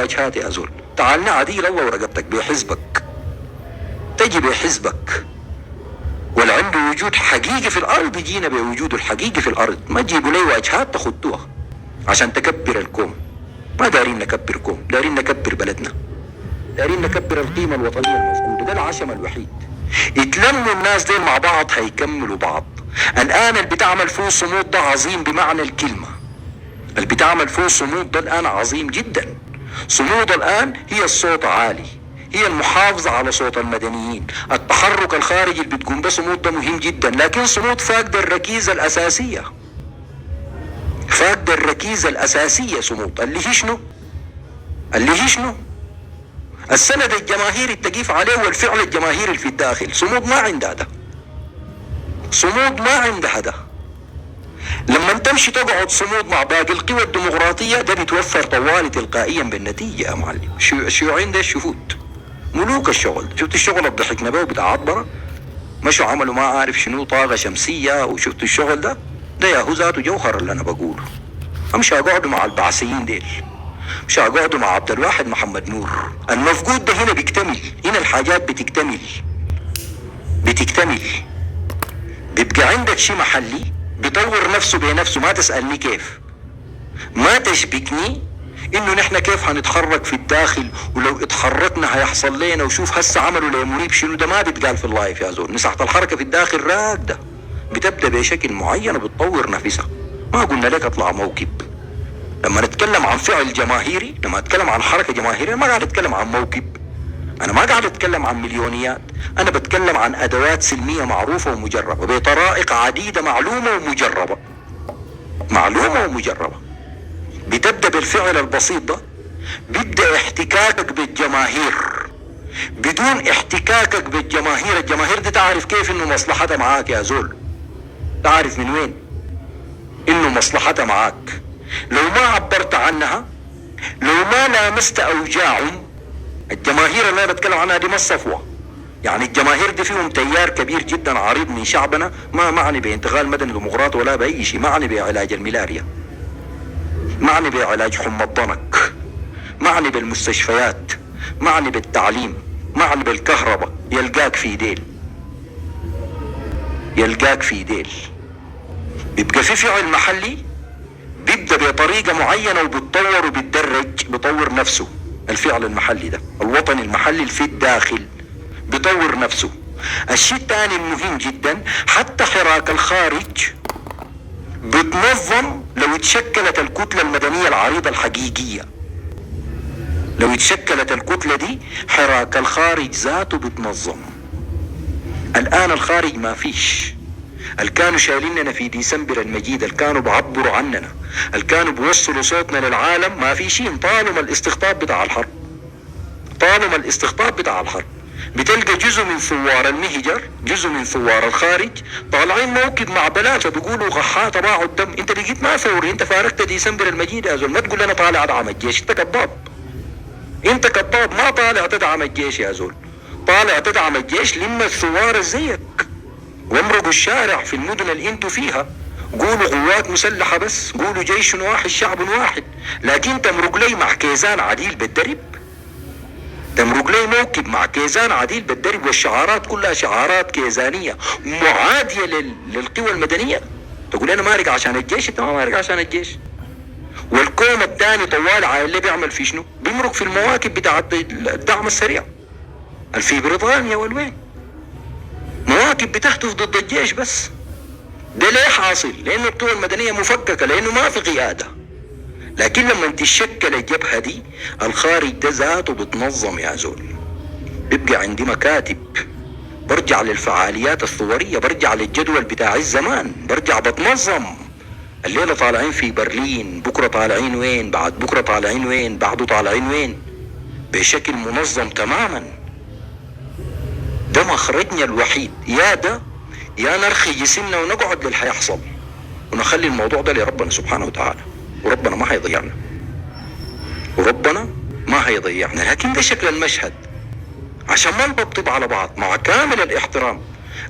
واجهات يا زول. تعالنا عديل الله ورقبتك بحزبك، تجي بحزبك، ولا عنده وجود حقيقي في الارض يجينا بوجوده الحقيقي في الارض. ما تجيبوا لي واجهات تخطوها عشان تكبر الكوم. ما دارين نكبر كوم، دارين نكبر بلدنا، دارين نكبر القيمة الوطنية المفقودة. ده العشم الوحيد. يتلموا الناس دي مع بعض هيكملوا بعض. الآن اللي بتعمل فيه صمود ده عظيم بمعنى الكلمة. اللي بتعمل فيه صمود ده الآن عظيم جدا. صمود الآن هي الصوت عالي، هي المحافظة على صوت المدنيين. التحرك الخارجي اللي بتقوم به صمود ده مهم جدا، لكن صمود فاقد الركيزة الأساسية. فاقد الركيزة الأساسية صمود اللي هي شنو؟ اللي هي شنو؟ السند الجماهيري التقيف عليه والفعل الجماهيري في الداخل. صمود ما عندها ده، صمود ما عندها ده. لما تمشي تقعد صمود مع باقي القوى الديمقراطية ده بيتوفر طوالي تلقائيا بالنتيجة يا معلم. الشيوعيين ده الشهود ملوك الشغل. شفت الشغل اللي ضحكنا به بتاع عطبرة؟ مشوا عملوا ما عارف شنو طاقة شمسية، وشفت الشغل ده ياهو ذاته جوهر اللي انا بقوله. امشي اقعدوا مع البعثيين ديل، مش اقعدوا مع عبد الواحد محمد نور. المفقود ده هنا بيكتمل، هنا الحاجات بتكتمل. بيبقى عندك شي محلي بيطور نفسه بنفسه. ما تسألني كيف، ما تشبكني انه نحن كيف هنتحرك في الداخل، ولو اتحركنا هيحصل لنا، وشوف هسه عملوا لمريب شنو. ده ما بيتقال في اللايف يا زول. مساحة الحركة في الداخل راكدة، بتبدأ بشكل معين وبتطور نفسها. ما قلنا لك اطلع موكب. لما نتكلم عن فعل جماهيري، لما اتكلم عن حركة جماهيرية، ما قاعد اتكلم عن موكب، انا ما قاعد اتكلم عن مليونيات، انا بتكلم عن ادوات سلمية معروفة ومجربة بطرائق عديدة معلومة ومجربة. بتبدأ بالفعل البسيط ده، بيبدأ احتكاكك بالجماهير. بدون احتكاكك بالجماهير، الجماهير دي تعرف كيف انه مصلحتها معاك يا زول. تعرف من وين انه مصلحتها معاك. لو ما عبرت عنها، لو ما لامست اوجاعهم. الجماهير اللي انا بتكلم عنها دي ما الصفوة. يعني الجماهير دي فيهم تيار كبير جدا عريض من شعبنا، ما معني بانتقال مدني ديمقراطي ولا باي شيء. معني بعلاج الملاريا، معني بعلاج حمى الضنك، معني بالمستشفيات، معني بالتعليم، معني بالكهرباء. يلقاك في ديل. بيبقى في فعل محلي بيبدأ بطريقة معينة وبتطور وبتدرج، بطور نفسه. الفعل المحلي ده، الوطني المحلي اللي في الداخل بطور نفسه. الشيء الثاني المهم جدا، حتى حراك الخارج بتنظم لو اتشكلت الكتلة المدنية العريضة الحقيقية. لو اتشكلت الكتلة دي، حراك الخارج ذاته بتنظم. الآن الخارج ما فيش. اللي كانوا شايليننا في ديسمبر المجيد، اللي كانوا بعبروا عننا، اللي كانوا بيوصلوا صوتنا للعالم، ما في شيء. طالما الاستقطاب بتاع الحرب، بتلقى جزء من ثوار المهجر، جزء من ثوار الخارج طالعين موكب مع بلاد بيقولوا غحاة باعوا الدم. انت بقيت ما ثوري، انت فارقت ديسمبر المجيد يا زول. ما تقول لنا طالع ادعم الجيش، انت كذاب. ما طالع تدعم الجيش يا زول، طالع تدعم الجيش لما الثوار زيك وامرقوا الشارع في المدن اللي انتوا فيها. قولوا قوات مسلحة بس، قولوا جيش واحد شعب واحد، لكن تمرق لي مع كيزان عديل بالدرب، تمرق لي موكب مع كيزان عديل بالدرب، والشعارات كلها شعارات كيزانية معادية للقوى المدنية. تقول انا مارق عشان الجيش، انت ما مارق عشان الجيش. والكوم الثاني طوال على اللي بيعمل في شنو؟ بيمرق في المواكب بتاع الدعم السريع في بريطانيا والوين، مواكب بتهتف ضد الجيش بس. ده ليه حاصل؟ لانه القوى المدنية مفككة، لانه ما في قيادة. لكن لما تتشكل الجبهة دي، الخارج ده ذاته بتنظم يا زول. بيبقى عندي مكاتب، برجع للفعاليات الثورية، برجع للجدول بتاع الزمان، برجع بتنظم. الليلة طالعين في برلين، بكرة طالعين وين، بعد بكرة طالعين وين، بعده طالعين وين، بشكل منظم تماما. ده مخرجنا الوحيد. يا ده يا نرخي جسمنا ونقعد للي هيحصل، ونخلي الموضوع ده لربنا سبحانه وتعالى. وربنا ما هيضيعنا، لكن ده شكل المشهد. عشان ما نطبطب على بعض، مع كامل الاحترام،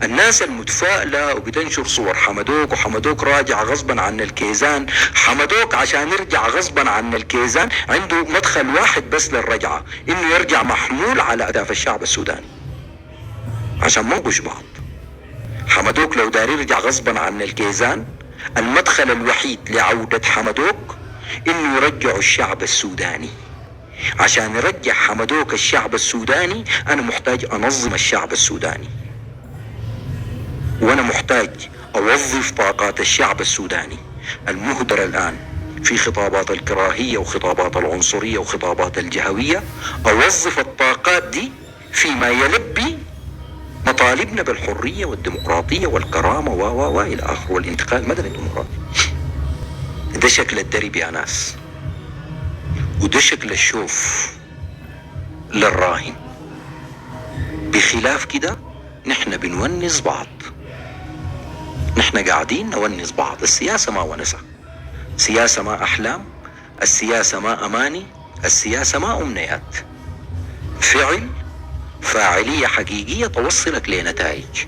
الناس المتفائلة وبتنشر صور حمدوك وحمدوك راجع غصبا عن الكيزان. حمدوك عشان يرجع غصبا عن الكيزان عنده مدخل واحد بس للرجعة، انه يرجع محمول على اكتاف الشعب السوداني عشان ما نغش بعض. حمدوك لو دار يرجع غصبا عن الكيزان، المدخل الوحيد لعودة حمدوك انه يرجع الشعب السوداني. عشان يرجع حمدوك الشعب السوداني انا محتاج انظم الشعب السوداني، وانا محتاج اوظف طاقات الشعب السوداني المهدرة الان في خطابات الكراهية وخطابات العنصرية وخطابات الجهوية. اوظف الطاقات دي فيما يلبي مطالبنا بالحرية والديمقراطية والكرامة والى اخره والانتقال المدني الديمقراطي. ده شكل الدرب يا ناس، وده شكل الشوف للراهن. بخلاف كده نحن بنونس بعض، نحن قاعدين نونس بعض. السياسة ما ونسة، سياسة ما أحلام، السياسة ما أماني، السياسة ما أمنيات، فعل، فاعلية حقيقية توصلك لنتائج.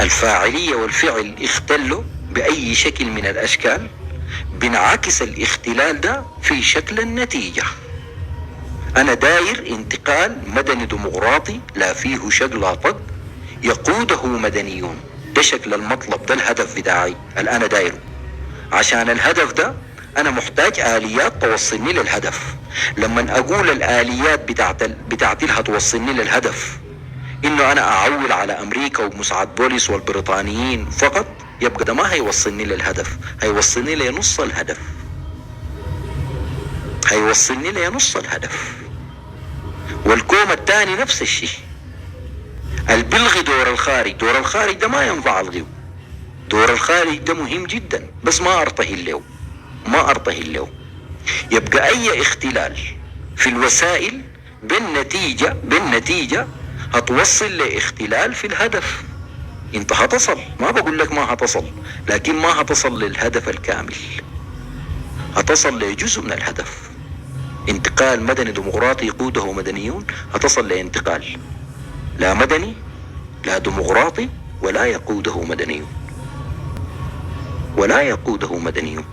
الفاعلية والفعل اختلوا بأي شكل من الأشكال، بنعكس الاختلال ده في شكل النتيجة. أنا داير انتقال مدني ديمقراطي لا فيه شق لا طق يقوده مدنيون. ده شكل المطلب، ده الهدف بتاعي اللي أنا دايره. عشان الهدف ده أنا محتاج آليات توصلني للهدف. لما أقول الآليات بتاعتي هتوصلني للهدف إنه أنا أعول على أمريكا ومساعد بوليس والبريطانيين فقط، يبقى ده ما هيوصلني للهدف، هيوصلني لنص الهدف، هيوصلني لنص الهدف. والكوم الثاني نفس الشيء. البلغي دور الخارج، دور الخارج ده ما ينفع الغيه، دور الخارج ده مهم جدا بس ما ارتهل له، ما ارتهل له. يبقى اي اختلال في الوسائل بالنتيجة هتوصل لاختلال في الهدف. انت هتصل، ما بقول لك ما هتصل، لكن ما هتصل للهدف الكامل، هتصل لجزء من الهدف. انتقال مدني ديمقراطي يقوده مدنيون، هتصل لانتقال لا مدني لا ديمقراطي ولا يقوده مدنيون، ولا يقوده مدنيون.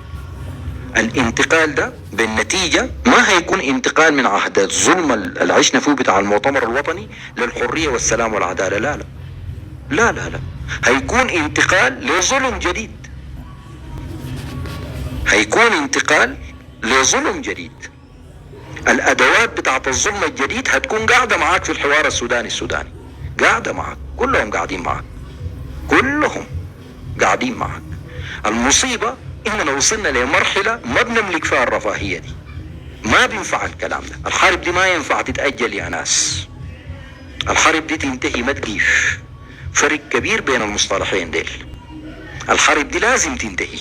الانتقال ده بالنتيجة ما هيكون انتقال من عهد الظلم اللي عشنا فيه بتاع المؤتمر الوطني للحرية والسلام والعدالة، لا لا لا لا لا، هيكون انتقال لظلم جديد، هيكون انتقال لظلم جديد. الادوات بتاعت الظلم الجديد هتكون قاعدة معاك في الحوار السوداني قاعدة معاك، كلهم قاعدين معاك، كلهم قاعدين معاك. المصيبة اننا وصلنا لمرحلة ما بنملك فيها الرفاهية دي، ما بينفع الكلام ده. الحرب دي ما ينفع تتأجل يا ناس، الحرب دي تنتهي ما تقيف. فرق كبير بين المصطلحين ديل. الحرب دي لازم تنتهي،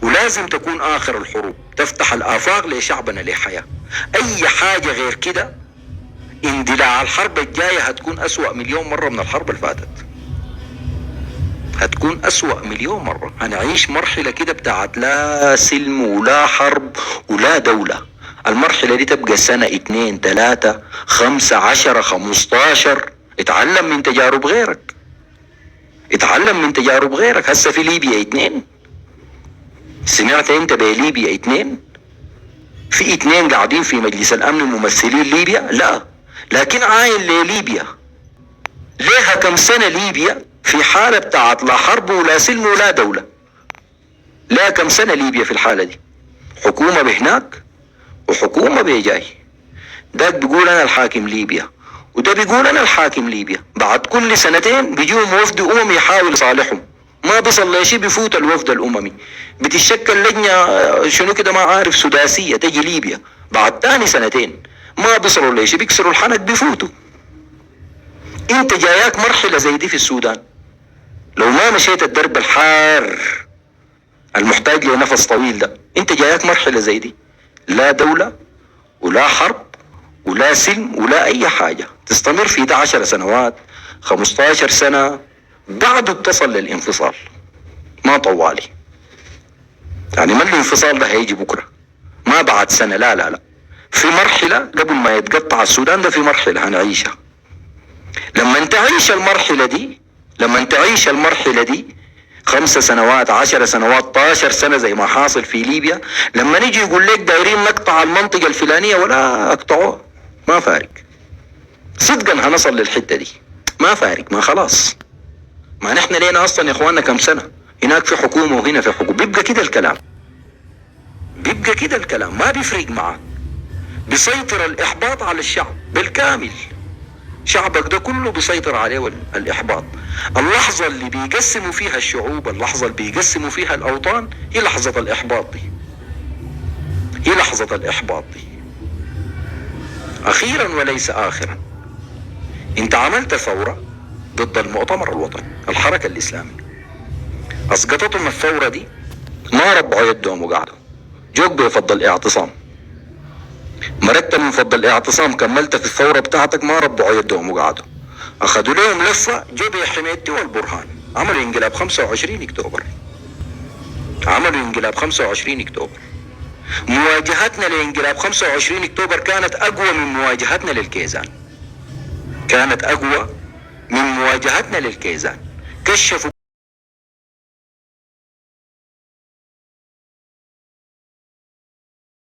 ولازم تكون آخر الحروب، تفتح الآفاق لشعبنا لحياة. أي حاجة غير كده اندلاع الحرب الجاية هتكون أسوأ مليون مرة من الحرب اللي فاتت، هتكون أسوأ مليون مرة. هنعيش مرحلة كده بتاعت لا سلم ولا حرب ولا دولة. المرحلة دي تبقى سنة 2 3 5 10 15. اتعلم من تجارب غيرك، اتعلم من تجارب غيرك. هسه في ليبيا 2، سمعت انت بليبيا 2؟ في 2 قاعدين في مجلس الامن ممثلين ليبيا؟ لا، لكن عاين لليبيا ليها كم سنة ليبيا في حالة بتاعت لا حرب ولا سلم ولا دولة. ليها كم سنة ليبيا في الحالة دي؟ حكومة بهناك وحكومة بيجاي. ده بيقول انا الحاكم ليبيا وده بيقول انا الحاكم ليبيا. بعد كل سنتين بيجيهم وفد اممي يحاول يصالحهم، ما بيصل لشيء، بيفوت الوفد الاممي، بتشكل لجنة شنو كده ما عارف سداسية تجي ليبيا. بعد تاني سنتين ما بيصلوا لشيء، بيكسروا الحنك بيفوتوا. انت جاياك مرحلة زي دي في السودان، لو ما مشيت الدرب الحار المحتاج لنفس طويل ده، انت جاياك مرحلة زي دي، لا دولة ولا حرب ولا سلم ولا اي حاجة، تستمر في ده 10 سنوات 15 سنة، بعده بتصل للانفصال. ما طوالي يعني، ما الانفصال ده هيجي بكرة، ما بعد سنة، لا لا لا. في مرحلة قبل ما يتقطع السودان ده، في مرحلة هنعيشها. لما انت عيش المرحلة دي لما تعيش المرحلة دي 5 سنوات 10 سنوات 12 سنة زي ما حاصل في ليبيا، لما نيجي يقول لك دايرين نقطع المنطقة الفلانية ولا اقطعوها، ما فارق. صدقا هنصل للحتة دي، ما فارق، ما خلاص. ما نحن لينا اصلا يا اخواننا كم سنة هناك في حكومة وهنا في حكومة، بيبقى كده الكلام، بيبقى كده الكلام، ما بيفرق معك. بيسيطر الإحباط على الشعب بالكامل، شعبك ده كله بيسيطر عليه الإحباط. اللحظة اللي بيقسموا فيها الشعوب، اللحظة اللي بيقسموا فيها الأوطان، هي لحظة الإحباط دي، هي لحظة الإحباط دي. أخيرا وليس آخرا، انت عملت ثورة ضد المؤتمر الوطني، الحركة الإسلامية، أسقطتهم الثورة دي، ما ربعوا يدهم وقعدوا، جوك بيفضل اعتصام، مرت من فضل الاعتصام كملت في الثورة بتاعتك، ما ربعوا يدهم وقعدوا، اخذوا لهم لفة جو بحمايتي والبرهان، عملوا انقلاب 25 اكتوبر، عملوا انقلاب 25 اكتوبر. مواجهتنا لانقلاب 25 اكتوبر كانت اقوى من مواجهتنا للكيزان، كانت اقوى من مواجهتنا للكيزان. كشفوا